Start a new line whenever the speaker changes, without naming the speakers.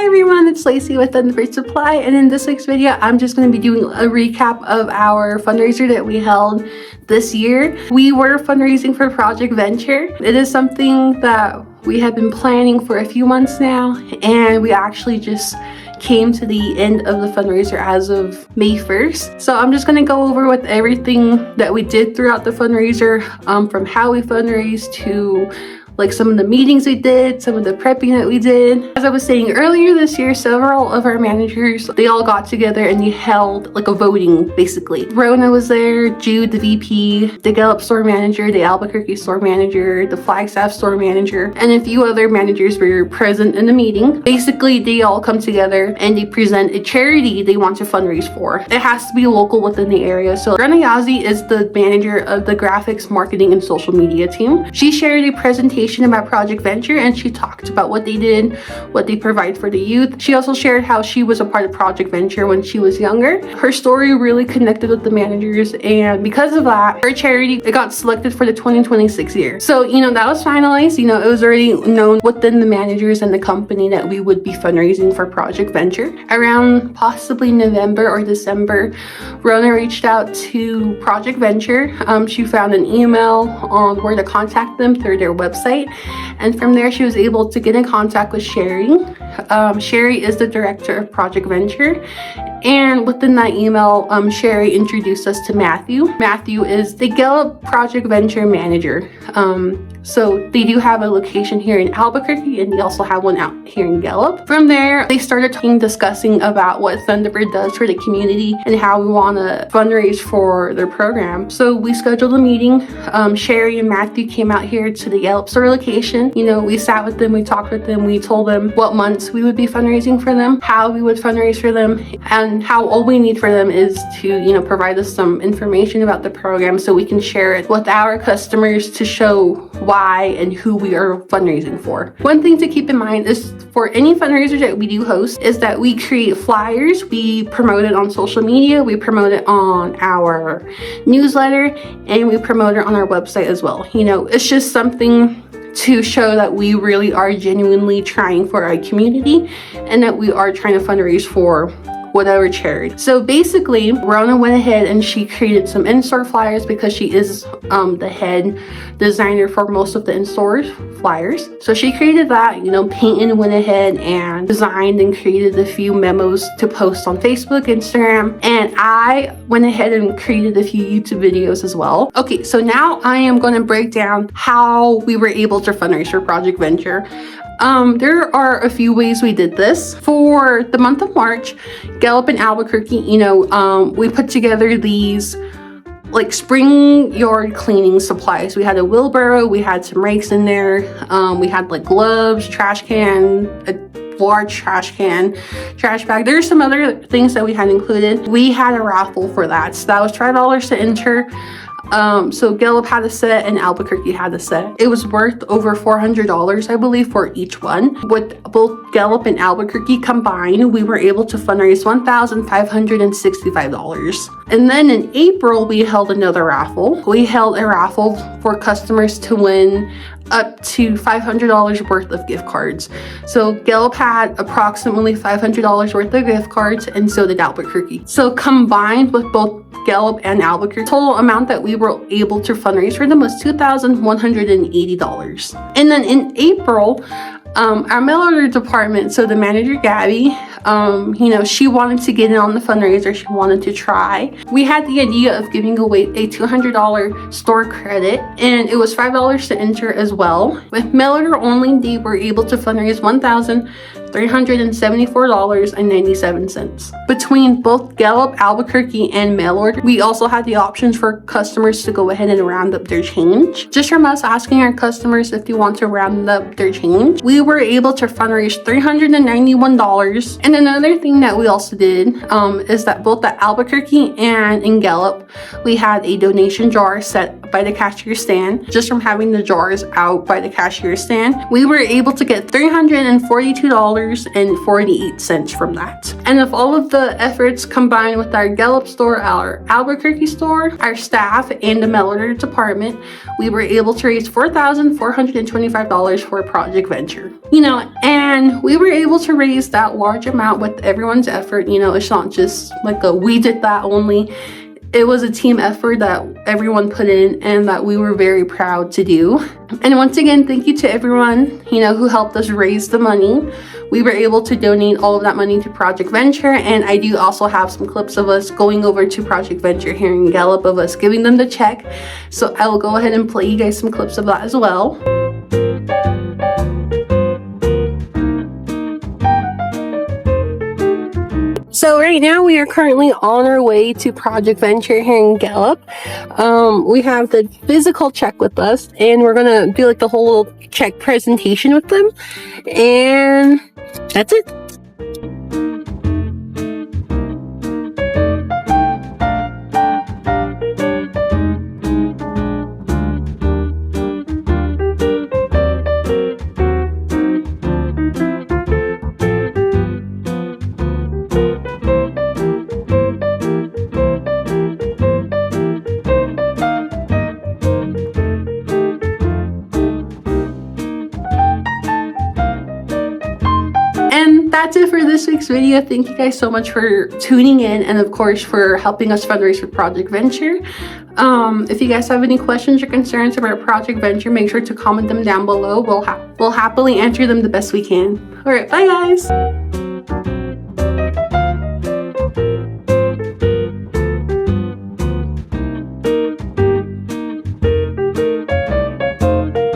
everyone, it's Laci with Fundraiser Supply, and in this week's video, I'm just going to be doing a recap of our fundraiser that we held this year. We were fundraising for Project Venture. It is something that we have been planning for a few months now, and we actually just came to the end of the fundraiser as of May 1st. So I'm just going to go over with everything that we did throughout the fundraiser, from how we fundraised to like some of the meetings we did, some of the prepping that we did. As I was saying earlier this year, several of our managers, they all got together and they held like a voting basically. Rona was there, Jude, the VP, the Gallup store manager, the Albuquerque store manager, the Flagstaff store manager, and a few other managers were present in the meeting. Basically, they all come together and they present a charity they want to fundraise for. It has to be local within the area. So Rona Yazzie is the manager of the graphics, marketing, and social media team. She shared a presentation about Project Venture, and she talked about what they did, what they provide for the youth. She also shared how she was a part of Project Venture when she was younger. Her story really connected with the managers, and because of that, her charity, it got selected for the 2026 year. So, that was finalized. It was already known within the managers and the company that we would be fundraising for Project Venture. Around possibly November or December, Rona reached out to Project Venture. She found an email on where to contact them through their website. And from there, she was able to get in contact with Sherry. Sherry is the director of Project Venture. And within that email, Sherry introduced us to Matthew. Matthew is the Gallup Project Venture manager. So they do have a location here in Albuquerque, and they also have one out here in Gallup. From there, they started discussing about what Thunderbird does for the community and how we want to fundraise for their program. So we scheduled a meeting. Sherry and Matthew came out here to the Gallup store location. We sat with them, we talked with them, we told them what months we would be fundraising for them, how we would fundraise for them, and how all we need for them is to, provide us some information about the program so we can share it with our customers to show why and who we are fundraising for. One thing to keep in mind is for any fundraiser that we do host is that we create flyers, we promote it on social media, we promote it on our newsletter, and we promote it on our website as well. It's just something to show that we really are genuinely trying for our community and that we are trying to fundraise for whatever charity. So basically, Rona went ahead and she created some in-store flyers because she is the head designer for most of the in-store flyers. So she created that, Peyton went ahead and designed and created a few memos to post on Facebook, Instagram, and I went ahead and created a few YouTube videos as well. Okay, so now I am going to break down how we were able to fundraise for Project Venture. There are a few ways we did this. For the month of March, Gallup and Albuquerque, we put together these like spring yard cleaning supplies. We had a wheelbarrow, we had some rakes in there, we had like gloves, trash can, a large trash can, trash bag. There's some other things that we had included. We had a raffle for that. So that was $5 to enter. So Gallup had a set and Albuquerque had a set. It was worth over $400, I believe, for each one. With both Gallup and Albuquerque combined, we were able to fundraise $1,565. And then in April, we held another raffle. We held a raffle for customers to win up to $500 worth of gift cards. So Gallup had approximately $500 worth of gift cards, and so did Albuquerque. So combined with both Gallup and Albuquerque, total amount that we were able to fundraise for them was $2,180. And then in April, our mail order department, so the manager Gabby, she wanted to get in on the fundraiser. She wanted to try. We had the idea of giving away a $200 store credit, and it was $5 to enter as well. With mail order only, they were able to fundraise $1,374.97. Between both Gallup, Albuquerque, and mail order, we also had the options for customers to go ahead and round up their change. Just from us asking our customers if they want to round up their change, we were able to fundraise $391. And another thing that we also did is that both at Albuquerque and in Gallup, we had a donation jar set by the cashier stand. Just from having the jars out by the cashier stand, we were able to get $342.48 from that. And if all of the efforts combined with our Gallup store, our Albuquerque store, our staff, and the mail order department, we were able to raise $4,425 for Project Venture. You know, and we were able to raise that large amount with everyone's effort. You know, it's not just like we did that only. It was a team effort that everyone put in and that we were very proud to do. And once again, thank you to everyone, you know, who helped us raise the money. We were able to donate all of that money to Project Venture, and I do also have some clips of us going over to Project Venture here in Gallup of us giving them the check. So I will go ahead and play you guys some clips of that as well. So right now we are currently on our way to Project Venture here in Gallup. We have the physical check with us, and we're gonna do like the whole little check presentation with them, and that's it. And that's it for this week's video. Thank you guys so much for tuning in, and of course for helping us fundraise for Project Venture. If you guys have any questions or concerns about Project Venture, make sure to comment them down below. We'll happily answer them the best we can. All right, bye guys.